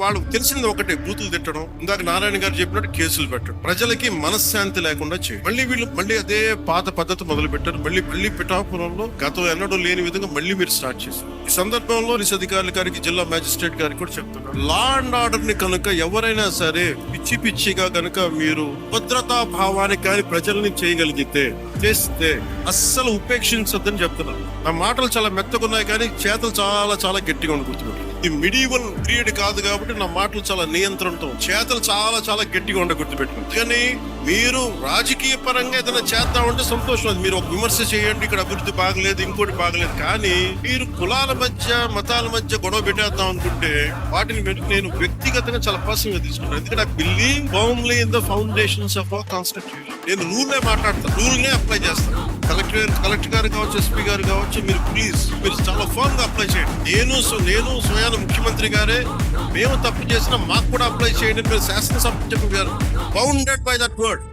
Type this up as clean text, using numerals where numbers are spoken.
వాళ్ళు తెలిసింది ఒకటే, బూతులు తిట్టడం, ఇందాక నారాయణ గారు చెప్పినట్టు కేసులు పెట్టడం, ప్రజలకి మనశ్శాంతి లేకుండా చేయడం. మళ్ళీ అదే పాత పద్ధతి మొదలు పెట్టారు. మళ్ళీ పిఠాపురంలో గతం ఎన్నడూ లేని విధంగా మళ్ళీ మీరు స్టార్ట్ చేశారు. ఈ సందర్భంలో పోలీస్ అధికారుల గారికి, జిల్లా మ్యాజిస్ట్రేట్ గారికి కూడా చెప్తున్నారు, లా అండ్ ఆర్డర్ ని కనుక ఎవరైనా సరే పిచ్చిగా కనుక మీరు భద్రతా భావానికి కానీ ప్రజల్ని చేస్తే అస్సలు ఉపేక్షించొద్దని చెప్తున్నారు. నా మాటలు చాలా మెత్తగున్నాయి కానీ చేతలు చాలా గట్టిగా ఉండకూడదు. ఈ మిడివల్ పీరియడ్ కాదు కాబట్టి నా మాటలు చాలా నియంత్రణతో, చేతలు చాలా గట్టిగా ఉండకూడదు. కానీ మీరు రాజకీయ పరంగా ఏదైనా చేద్దామంటే సంతోషం. అది మీరు ఒక విమర్శ చేయండి, ఇక్కడ అభివృద్ధి బాగలేదు, ఇంకోటి బాగలేదు. కానీ మీరు కులాల మధ్య, మతాల మధ్య గొడవ పెట్టేద్దాం అనుకుంటే వాటిని నేను వ్యక్తిగతంగా చాలా పర్సనల్ గా తీసుకుంటాను. ఎందుకంటే I believe firmly in the foundations of our constitution. నేను రూల్నే మాట్లాడతాను, రూల్నే అప్లై చేస్తాను. కలెక్టర్ గారు కావచ్చు, ఎస్పీ గారు కావచ్చు, మీరు చాలా ఫర్మ్ గా అప్లై చేయండి. నేను స్వయాన ముఖ్యమంత్రి గారే, మేము తప్పు చేసినా మాకు కూడా అప్లై చేయండి. మీరు శాసనసభ చెప్పి బౌండెడ్ బై దట్ వర్డ్.